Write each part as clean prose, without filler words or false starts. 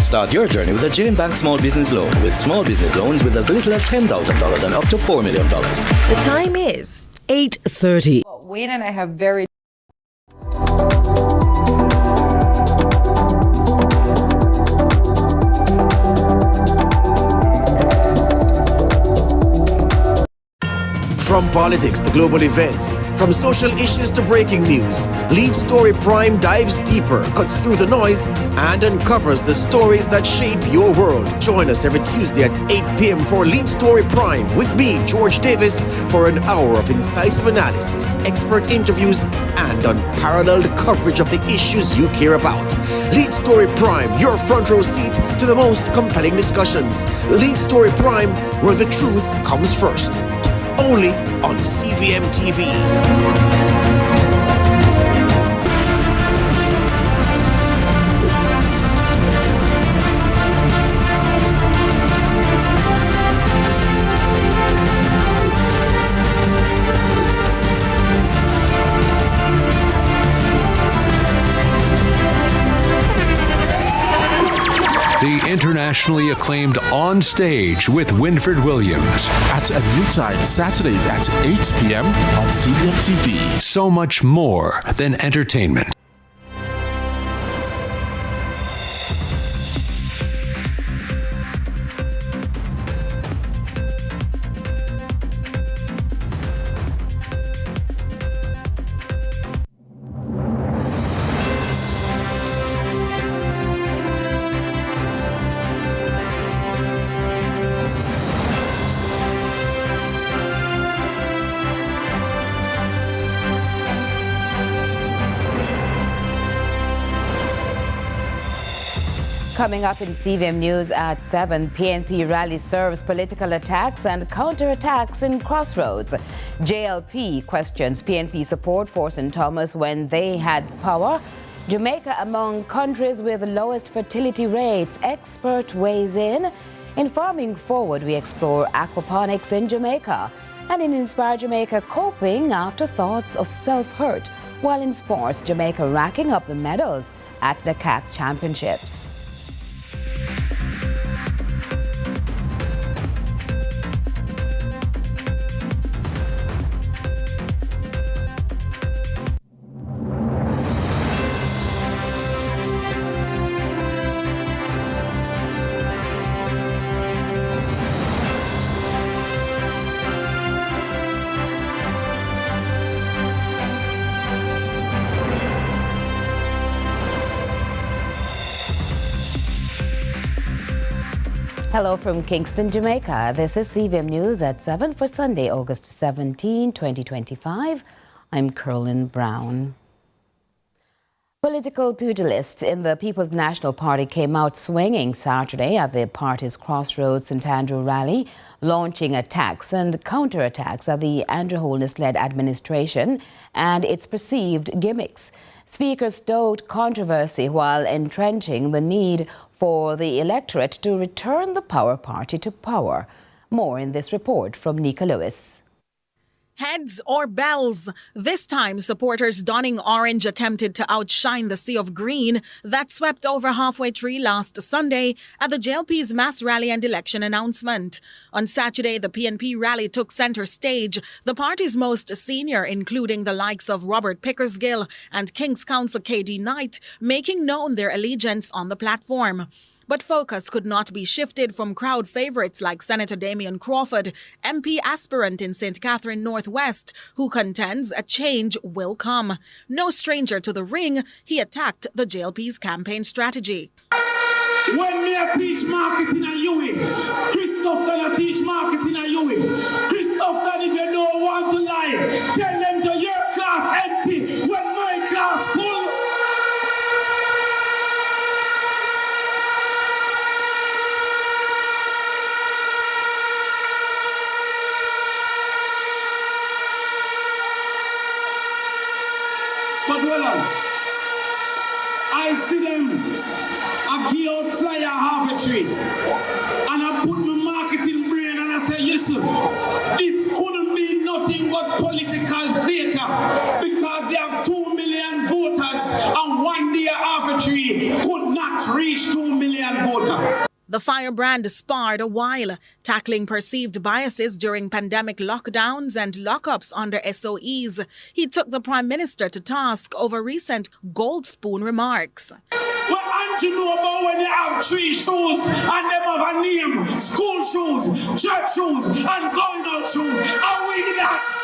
Start your journey with a Jane Bank Small Business Loan, with small business loans with as little as $10,000 and up to $4 million. The time is 8:30. Wayne and I have very From politics to global events, from social issues to breaking news, Lead Story Prime dives deeper, cuts through the noise, and uncovers the stories that shape your world. Join us every Tuesday at 8 p.m. for Lead Story Prime with me, George Davis, for an hour of incisive analysis, expert interviews, and unparalleled coverage of the issues you care about. Lead Story Prime, your front row seat to the most compelling discussions. Lead Story Prime, where the truth comes first. Only on CVM TV. The internationally acclaimed On Stage with Winfred Williams. At a new time, Saturdays at 8 p.m. on CVM TV. So much more than entertainment. Coming up in CVM News at 7, PNP Rally serves political attacks and counterattacks in Crossroads. JLP questions PNP support for St Thomas when they had power. Jamaica among countries with lowest fertility rates. Expert weighs in. In Farming Forward, we explore aquaponics in Jamaica. And in Inspire Jamaica, coping after thoughts of self-hurt. While in sports, Jamaica racking up the medals at the CAC Championships. Hello from Kingston, Jamaica. This is CVM News at 7 for Sunday, August 17, 2025. I'm Curlin Brown. Political pugilists in the People's National Party came out swinging Saturday at the party's Crossroads St Andrew rally, launching attacks and counterattacks at the Andrew Holness-led administration and its perceived gimmicks. Speakers stoked controversy while entrenching the need for the electorate to return the power party to power. More in this report from Nika Lewis. Heads or bells? This time, supporters donning orange attempted to outshine the sea of green that swept over halfway tree last Sunday at the JLP's mass rally and election announcement. On Saturday, the PNP Rally took center stage, the party's most senior, including the likes of Robert Pickersgill and King's Counsel KD Knight, making known their allegiance on the platform. But focus could not be shifted from crowd favorites like Senator Damian Crawford, MP aspirant in St. Catherine Northwest, who contends a change will come. No stranger to the ring, he attacked the JLP's campaign strategy. When me I teach marketing at UWI, Christoph I teach marketing at UWI. Christoph, if you don't want to lie, tell them so your class empty when my class full. But I see them, I give out flyer half a tree, and I put my marketing brain and I say, listen, this couldn't be nothing but political theater because they have 2 million voters and one day half a tree could not can't reach 2 million voters. The firebrand sparred a while, tackling perceived biases during pandemic lockdowns and lockups under SOEs. He took the Prime Minister to task over recent gold spoon remarks. Well, and you know about when you have 3 shoes and them have a name, school shoes, church shoes, and going out shoes. Are we that?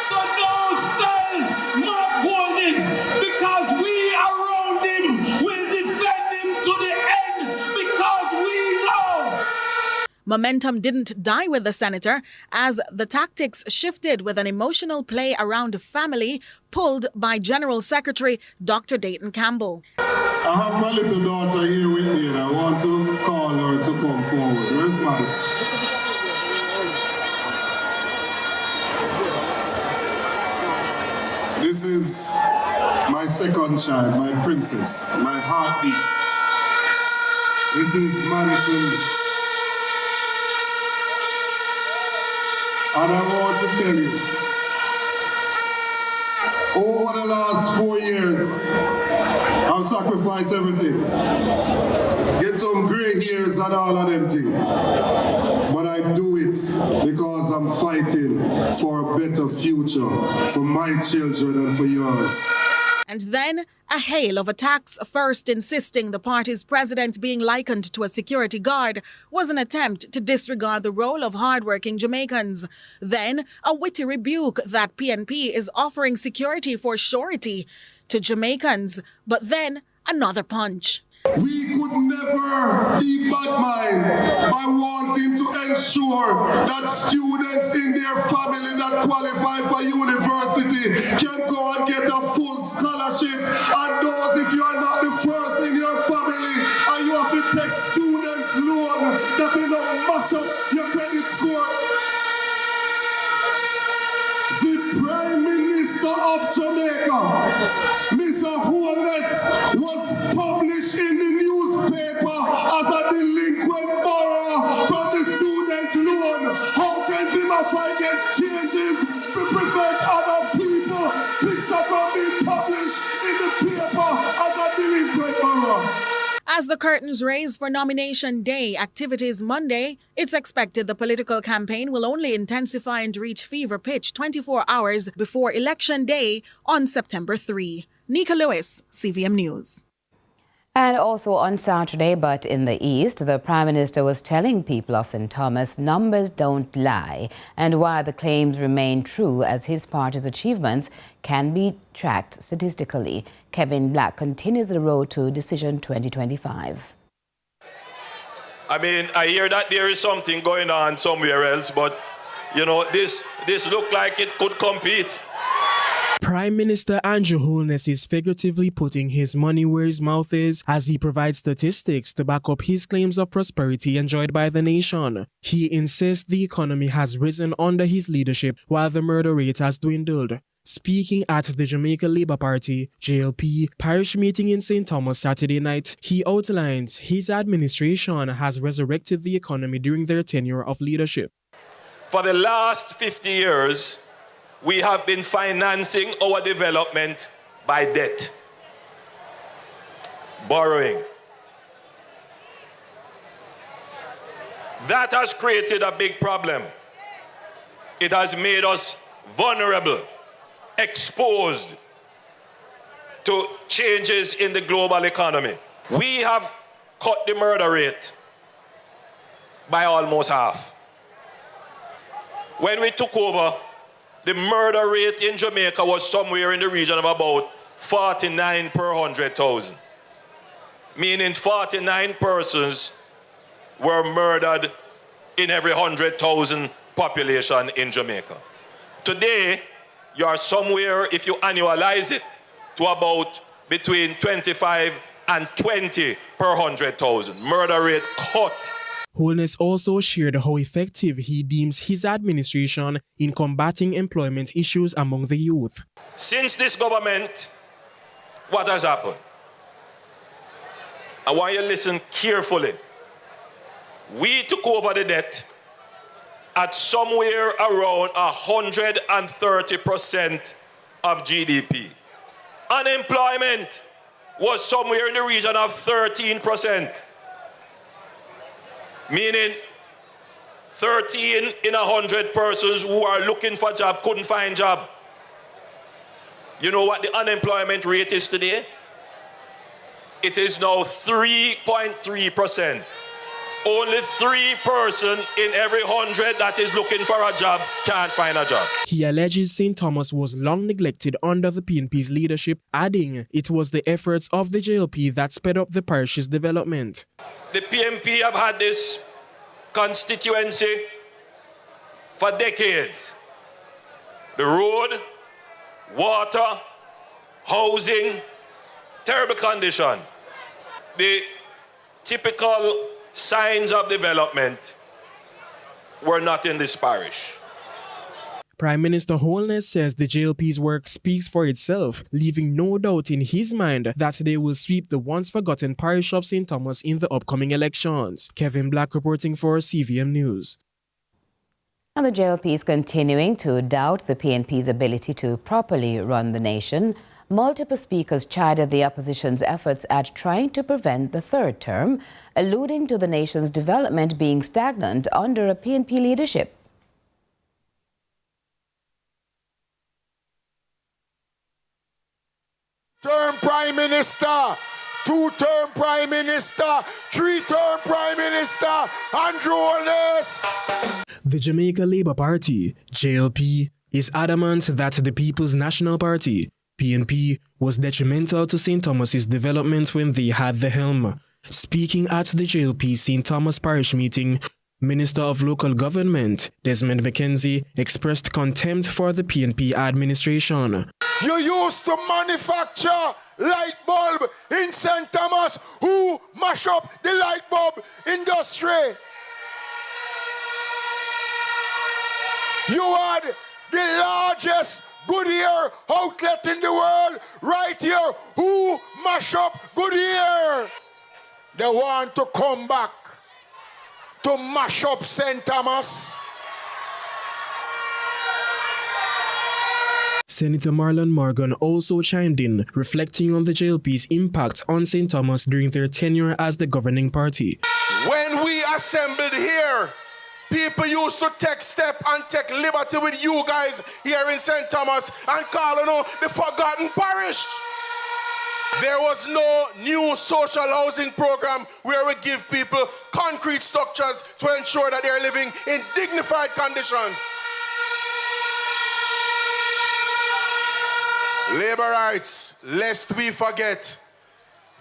So don't style Mark Golden, because we around him will defend him to the end, because we know. Momentum didn't die with the senator as the tactics shifted with an emotional play around family pulled by General Secretary Dr. Dayton Campbell. I have my little daughter here with me and I want to call her to come forward. Where's Madison? This is my second child, my princess, my heartbeat. This is Madison. And I want to tell you, over the last 4 years, I've sacrificed everything. Get some gray hairs and all of them things. But I do it because I'm fighting for a better future for my children and for yours. And then a hail of attacks, first insisting the party's president being likened to a security guard was an attempt to disregard the role of hardworking Jamaicans. Then a witty rebuke that PNP is offering security for surety to Jamaicans. But then another punch. We could never be bad mind by wanting to ensure that students in their family that qualify for university can go and get a full scholarship. And those, if you are not the first in your family and you have to take students loan, that will not mash up your credit score. The Prime Minister of Jamaica, Mr. Holness, was published in the newspaper as a delinquent borrower from the student loan. How can he fight against changes to prevent other people picture from being published in the paper as a delinquent borrower? As the curtains raise for Nomination Day activities Monday, it's expected the political campaign will only intensify and reach fever pitch 24 hours before Election Day on September 3. Nika Lewis, CVM News. And also on Saturday, but in the East, the Prime Minister was telling people of St Thomas numbers don't lie, and while the claims remain true as his party's achievements can be tracked statistically. Kevin Black continues the road to Decision 2025. I mean, I hear that there is something going on somewhere else, but, you know, this look like it could compete. Prime Minister Andrew Holness is figuratively putting his money where his mouth is as he provides statistics to back up his claims of prosperity enjoyed by the nation. He insists the economy has risen under his leadership while the murder rate has dwindled. Speaking at the Jamaica Labour Party, JLP, parish meeting in St Thomas Saturday night, he outlines his administration has resurrected the economy during their tenure of leadership. For the last 50 years, we have been financing our development by debt, borrowing. That has created a big problem. It has made us vulnerable, exposed to changes in the global economy. We have cut the murder rate by almost half. When we took over, the murder rate in Jamaica was somewhere in the region of about 49 per 100,000, meaning 49 persons were murdered in every 100,000 population in Jamaica. Today, you are somewhere, if you annualize it, to about between 25 and 20 per 100,000. Murder rate cut. Holness also shared how effective he deems his administration in combating employment issues among the youth. Since this government, what has happened? I want you to listen carefully. We took over the debt at somewhere around 130% of GDP. Unemployment was somewhere in the region of 13%, meaning 13 in 100 persons who are looking for a job couldn't find job. You know what the unemployment rate is today? It is now 3.3%. Only 3 persons in every 100 that is looking for a job can't find a job. He alleges St. Thomas was long neglected under the PNP's leadership, adding it was the efforts of the JLP that sped up the parish's development. The PNP have had this constituency for decades. The road, water, housing, terrible condition. The typical signs of development were not in this parish. Prime Minister Holness says the JLP's work speaks for itself, leaving no doubt in his mind that they will sweep the once forgotten parish of St. Thomas in the upcoming elections. Kevin Black reporting for CVM News. And the JLP is continuing to doubt the PNP's ability to properly run the nation. Multiple speakers chided the opposition's efforts at trying to prevent the third term, alluding to the nation's development being stagnant under a PNP leadership. Term Prime Minister, 2-term Prime Minister, 3-term Prime Minister, Andrew Holness. The Jamaica Labour Party, JLP, is adamant that the People's National Party, PNP, was detrimental to St. Thomas's development when they had the helm. Speaking at the JLP St. Thomas Parish meeting, Minister of Local Government, Desmond McKenzie, expressed contempt for the PNP administration. You used to manufacture light bulb in St. Thomas. Who mash up the light bulb industry? You had the largest Goodyear outlet in the world right here. Who mash up Goodyear? They want to come back to mash up St. Thomas. Senator Marlon Morgan also chimed in, reflecting on the JLP's impact on St. Thomas during their tenure as the governing party. When we assembled here, people used to take step and take liberty with you guys here in St. Thomas and call it the forgotten parish. There was no new social housing program where we give people concrete structures to ensure that they're living in dignified conditions. Labor rights, lest we forget,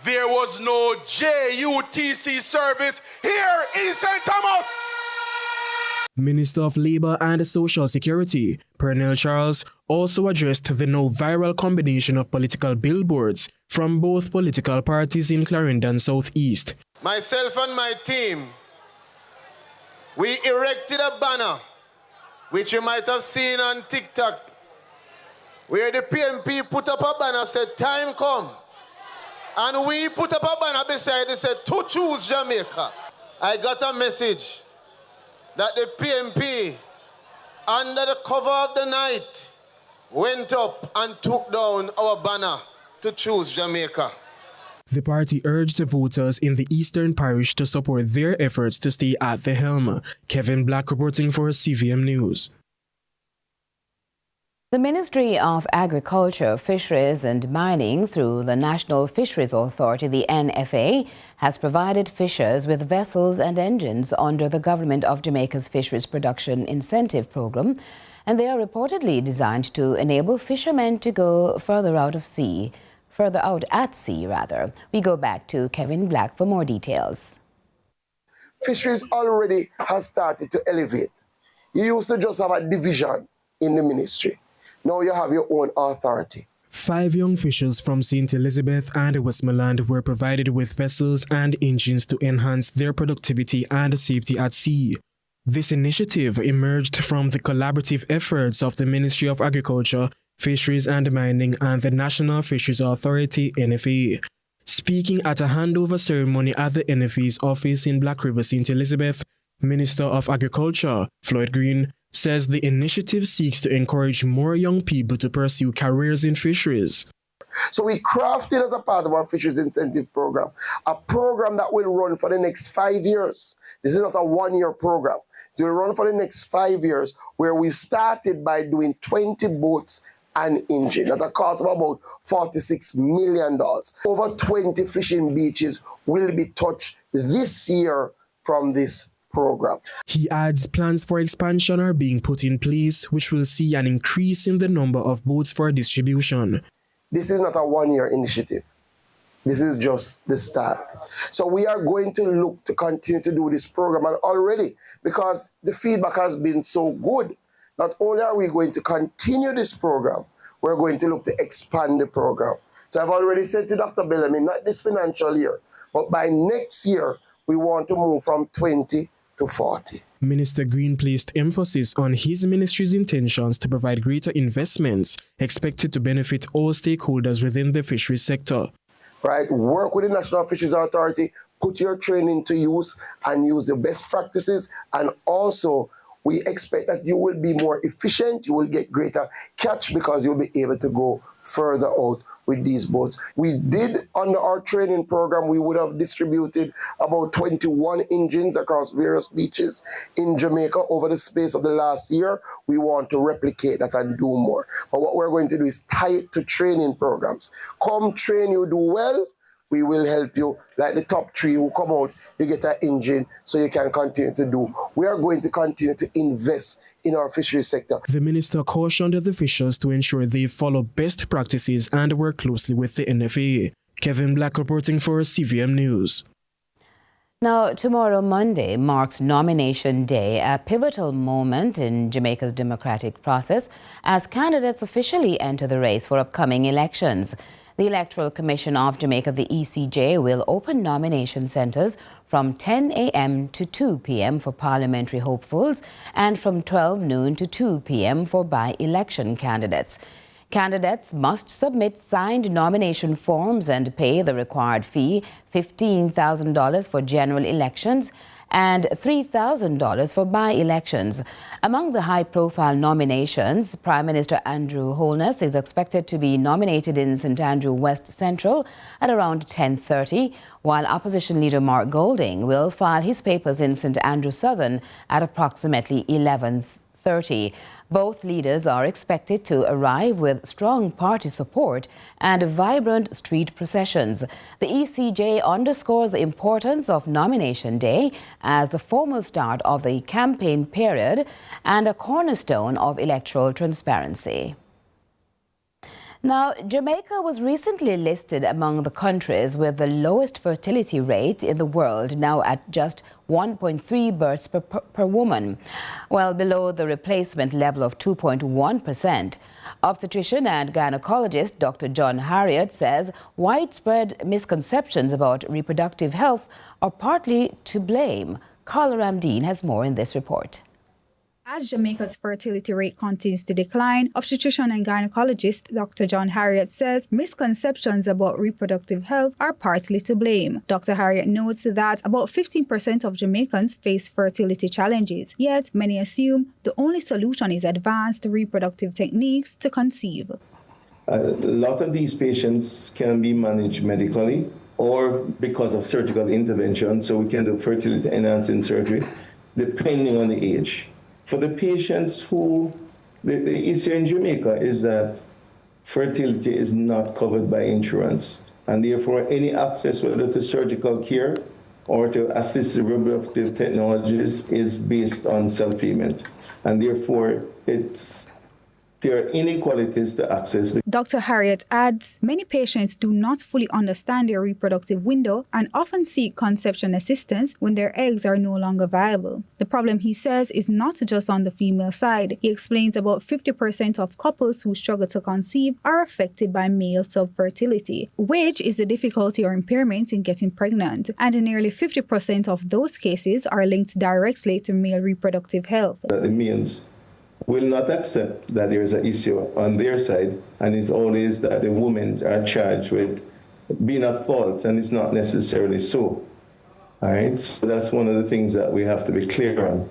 there was no JUTC service here in St. Thomas. Minister of Labour and Social Security, Pernell Charles, also addressed the now viral combination of political billboards from both political parties in Clarendon South East. Myself and my team, we erected a banner, which you might have seen on TikTok, where the PNP put up a banner said, "Time come." And we put up a banner beside it said, "To choose Jamaica." I got a message that the PNP, under the cover of the night, went up and took down our banner, "To choose Jamaica." The party urged voters in the Eastern Parish to support their efforts to stay at the helm. Kevin Black reporting for CVM News. The Ministry of Agriculture, Fisheries and Mining, through the National Fisheries Authority, the NFA, has provided fishers with vessels and engines under the Government of Jamaica's Fisheries Production Incentive Program, and they are reportedly designed to enable fishermen to go further out at sea. We go back to Kevin Black for more details. Fisheries already has started to elevate. You used to just have a division in the ministry. Now you have your own authority. 5 young fishers from St. Elizabeth and Westmoreland were provided with vessels and engines to enhance their productivity and safety at sea. This initiative emerged from the collaborative efforts of the Ministry of Agriculture, Fisheries and Mining and the National Fisheries Authority, NFA. Speaking at a handover ceremony at the NFA's office in Black River, St. Elizabeth, Minister of Agriculture, Floyd Green, says the initiative seeks to encourage more young people to pursue careers in fisheries. So we crafted as a part of our Fisheries Incentive Program, a program that will run for the next 5 years. This is not a one-year program. It will run for the next 5 years, where we've started by doing 20 boats and engine at a cost of about $46 million. Over 20 fishing beaches will be touched this year from this program. He adds plans for expansion are being put in place, which will see an increase in the number of boats for distribution. This is not a one-year initiative. This is just the start. So we are going to look to continue to do this program, and already, because the feedback has been so good, not only are we going to continue this program, we're going to look to expand the program. So I've already said to Dr. Bellamy, not this financial year, but by next year, we want to move from 20 to 40. Minister Green placed emphasis on his ministry's intentions to provide greater investments expected to benefit all stakeholders within the fisheries sector. Right, work with the National Fisheries Authority, put your training to use and use the best practices, and also we expect that you will be more efficient, you will get greater catch because you'll be able to go further out with these boats. We did, under our training program, we would have distributed about 21 engines across various beaches in Jamaica over the space of the last year. We want to replicate that and do more. But what we're going to do is tie it to training programs. Come train, you do well, we will help you. Like the top 3 who come out, you get an engine so you can continue to do. We are going to continue to invest in our fisheries sector. The minister cautioned the officials to ensure they follow best practices and work closely with the NFA. Kevin Black reporting for CVM News. Now, tomorrow, Monday, marks Nomination Day, a pivotal moment in Jamaica's democratic process as candidates officially enter the race for upcoming elections. The Electoral Commission of Jamaica, the ECJ, will open nomination centres from 10 a.m. to 2 p.m. for parliamentary hopefuls and from 12 noon to 2 p.m. for by-election candidates. Candidates must submit signed nomination forms and pay the required fee, $15,000 for general elections and $3,000 for by-elections. Among the high-profile nominations, Prime Minister Andrew Holness is expected to be nominated in St Andrew West Central at around 10:30, while Opposition Leader Mark Golding will file his papers in St Andrew Southern at approximately 11:30. Both leaders are expected to arrive with strong party support and vibrant street processions. The ECJ underscores the importance of Nomination Day as the formal start of the campaign period and a cornerstone of electoral transparency. Now, Jamaica was recently listed among the countries with the lowest fertility rate in the world, now at just 1.3 births per woman, well below the replacement level of 2.1%. Obstetrician and gynecologist Dr. John Harriott says widespread misconceptions about reproductive health are partly to blame. Carla Ramdeen has more in this report. As Jamaica's fertility rate continues to decline, obstetrician and gynecologist Dr. John Harriott says misconceptions about reproductive health are partly to blame. Dr. Harriott notes that about 15% of Jamaicans face fertility challenges, yet many assume the only solution is advanced reproductive techniques to conceive. A lot of these patients can be managed medically or because of surgical intervention, so we can do fertility enhancing surgery, depending on the age. For the patients who, the issue in Jamaica is that fertility is not covered by insurance, and therefore any access whether to surgical care or to assisted reproductive technologies is based on self-payment, and therefore there are inequalities to access. Dr. Harriott adds, many patients do not fully understand their reproductive window and often seek conception assistance when their eggs are no longer viable. The problem, he says, is not just on the female side. He explains about 50% of couples who struggle to conceive are affected by male subfertility, which is the difficulty or impairment in getting pregnant, and nearly 50% of those cases are linked directly to male reproductive health. That means will not accept that there is an issue on their side, and it's always that the women are charged with being at fault, and it's not necessarily so. All right, so that's one of the things that we have to be clear on.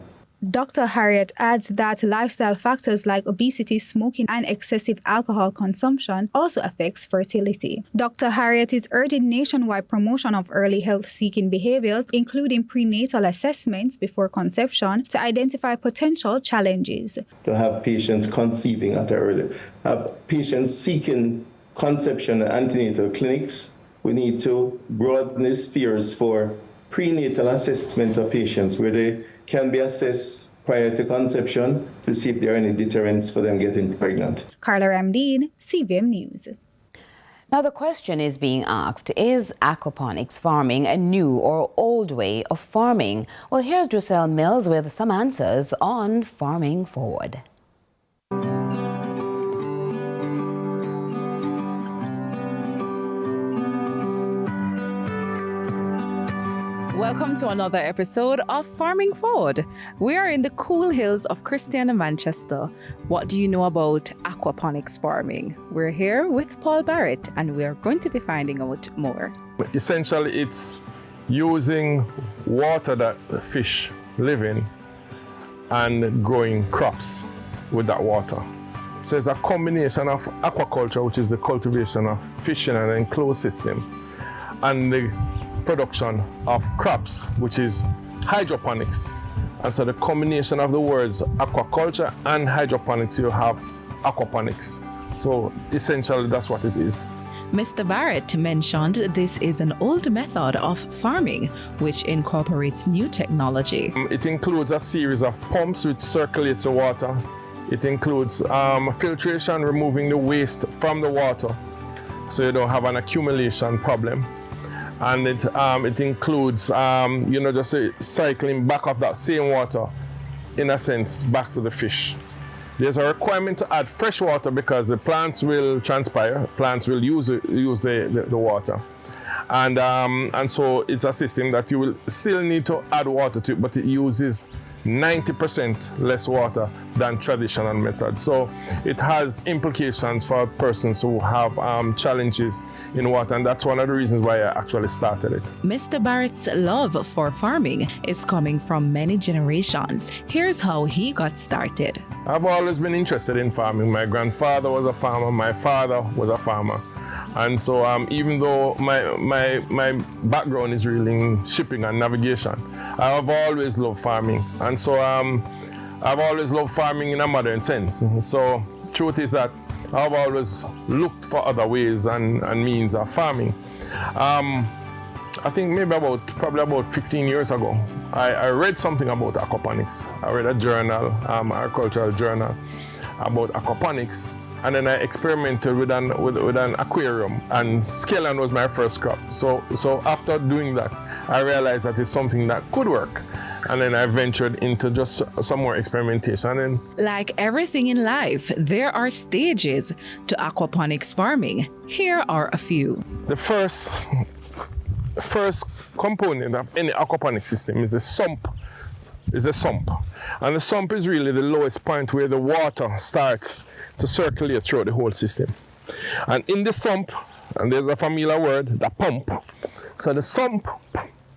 Dr. Harriet adds that lifestyle factors like obesity, smoking, and excessive alcohol consumption also affects fertility. Dr. Harriet is urging nationwide promotion of early health-seeking behaviors, including prenatal assessments before conception, to identify potential challenges. To have patients conceiving at early, have patients seeking conception at antenatal clinics. We need to broaden the spheres for prenatal assessment of patients where they can be assessed prior to conception to see if there are any deterrents for them getting pregnant. Carla Ramdeen, CVM News. Now the question is being asked, is aquaponics farming a new or old way of farming? Well, here's Druselle Mills with some answers on Farming Forward. Welcome to another episode of Farming Forward. We are in the cool hills of Christian, Manchester. What do you know about aquaponics farming? We're here with Paul Barrett and we are going to be finding out more. Essentially, it's using water that the fish live in and growing crops with that water. So it's a combination of aquaculture, which is the cultivation of fish in an enclosed system, and the production of crops, which is hydroponics. And so the combination of the words aquaculture and hydroponics, you have aquaponics. So essentially that's what it is. Mr. Barrett mentioned this is an old method of farming which incorporates new technology. It includes a series of pumps which circulates the water. It includes filtration, removing the waste from the water so you don't have an accumulation problem. And it includes, just cycling back of that same water, in a sense, back to the fish. There's a requirement to add fresh water because the plants will transpire, plants will use the water. And so it's a system that you will still need to add water to, but it uses 90% less water than traditional methods. So it has implications for persons who have challenges in water, and that's one of the reasons why I actually started it. Mr. Barrett's love for farming is coming from many generations. Here's how he got started. I've always been interested in farming. My grandfather was a farmer, my father was a farmer. And so even though my background is really in shipping and navigation, I've always loved farming. And so I've always loved farming in a modern sense. So truth is that I've always looked for other ways and means of farming. I think maybe probably about 15 years ago, I read something about aquaponics. I read a journal, agricultural journal about aquaponics. And then I experimented with an aquarium, and scallion was my first crop. So after doing that, I realized that it's something that could work. And then I ventured into just some more experimentation. And like everything in life, there are stages to aquaponics farming. Here are a few. The first component of any aquaponics system is the sump. And the sump is really the lowest point where the water starts to circulate throughout the whole system. And in the sump, and there's a familiar word, the pump. So the sump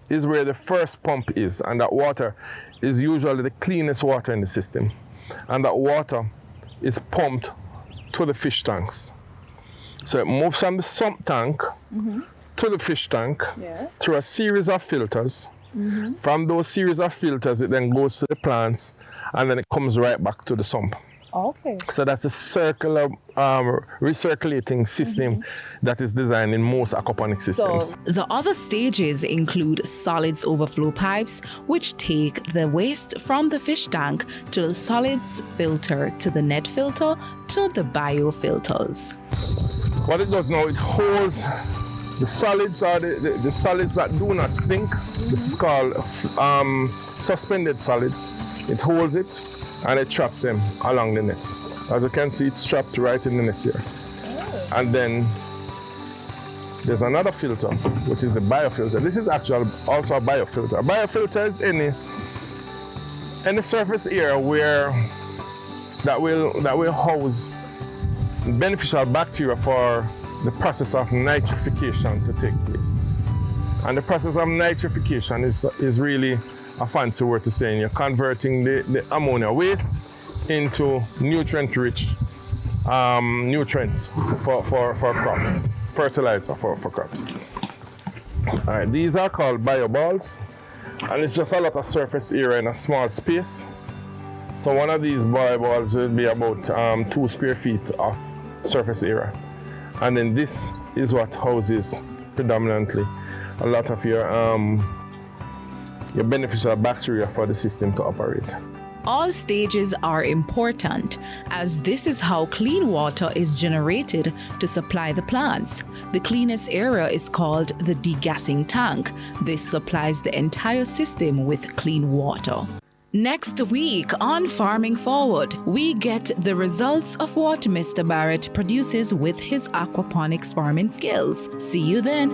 is where the first pump is, and that water is usually the cleanest water in the system. And that water is pumped to the fish tanks. So it moves from the sump tank to the fish tank through a series of filters. From those series of filters, it then goes to the plants, and then it comes right back to the sump. Okay. So that's a circular recirculating system that is designed in most aquaponic systems. So the other stages include solids overflow pipes, which take the waste from the fish tank to the solids filter, to the net filter, to the biofilters. What it does now, it holds the solids, are the solids that do not sink. This is called suspended solids. It holds it and it traps them along the nets. As you can see, it's trapped right in the nets here. And then there's another filter, which is the biofilter. This is actually also a biofilter. A biofilter is any surface area where that will house beneficial bacteria for the process of nitrification to take place. And the process of nitrification is really a fancy word to saying you're converting the ammonia waste into nutrient-rich nutrients for crops, fertilizer for crops. All right, these are called bioballs, and it's just a lot of surface area in a small space. So one of these bioballs will be about 2 square feet of surface area. And then this is what houses predominantly a lot of your beneficial bacteria for the system to operate. All stages are important, as this is how clean water is generated to supply the plants. The cleanest area is called the degassing tank. This supplies the entire system with clean water. Next week on Farming Forward, we get the results of what Mr. Barrett produces with his aquaponics farming skills. See you then.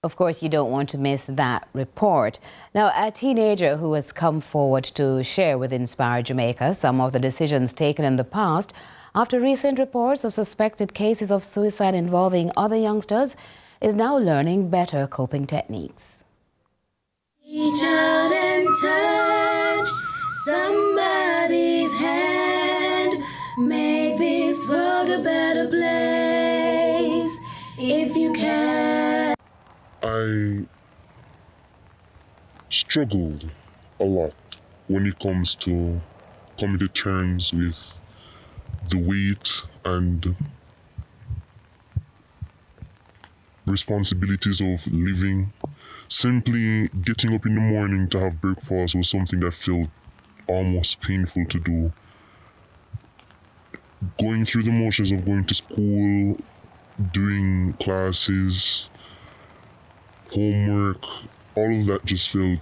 Of course, you don't want to miss that report. Now, a teenager who has come forward to share with Inspire Jamaica some of the decisions taken in the past after recent reports of suspected cases of suicide involving other youngsters is now learning better coping techniques. Reach out and touch somebody's hand. Make this world a better place if you can. I struggled a lot when it comes to coming to terms with the weight and responsibilities of living. Simply getting up in the morning to have breakfast was something that felt almost painful to do. Going through the motions of going to school, doing classes, homework, all of that just felt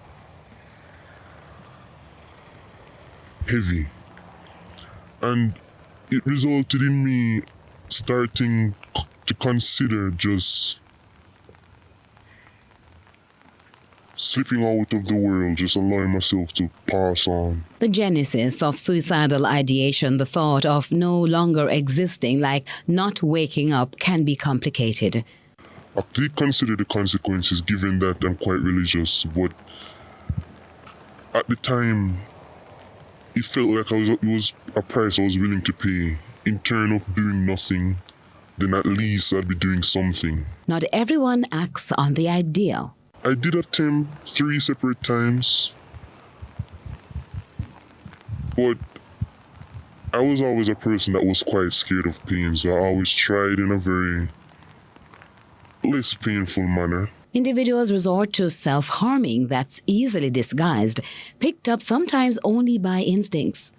heavy. And it resulted in me starting to consider just slipping out of the world, just allowing myself to pass on. The genesis of suicidal ideation, the thought of no longer existing, like not waking up, can be complicated. I did consider the consequences, given that I'm quite religious, but at the time, it felt like it was a price I was willing to pay. In turn of doing nothing, then at least I'd be doing something. Not everyone acts on the idea. I did attempt 3 separate times, but I was always a person that was quite scared of pain, so I always tried in a very less painful manner. Individuals resort to self-harming that's easily disguised, picked up sometimes only by instincts.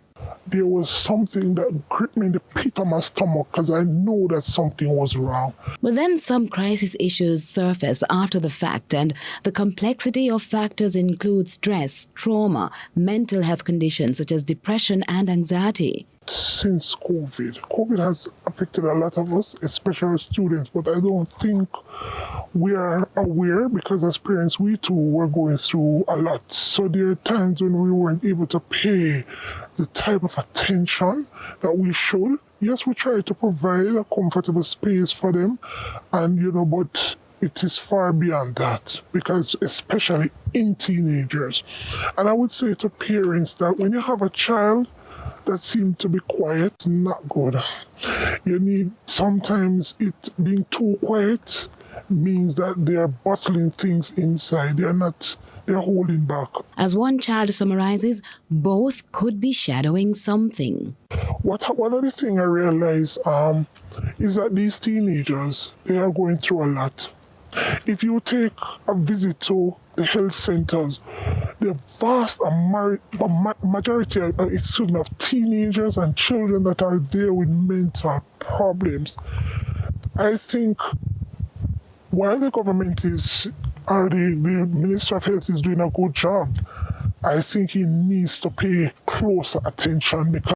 There was something that gripped me in the pit of my stomach because I knew that something was wrong. But then some crisis issues surface after the fact, and the complexity of factors include stress, trauma, mental health conditions such as depression and anxiety. Since COVID has affected a lot of us, especially students, but I don't think we are aware because as parents, we too were going through a lot. So there are times when we weren't able to pay the type of attention that we should. Yes, we try to provide a comfortable space for them, and but it is far beyond that, because especially in teenagers. And I would say to parents that when you have a child that seems to be quiet, not good. You need, sometimes it being too quiet means that they are bottling things inside. They're holding back. As one child summarizes, both could be shadowing something. One of the things I realize is that these teenagers, they are going through a lot. If you take a visit to the health centers, the vast majority of teenagers and children that are there with mental problems, I think while the government the Minister of Health is doing a good job, I think he needs to pay closer attention because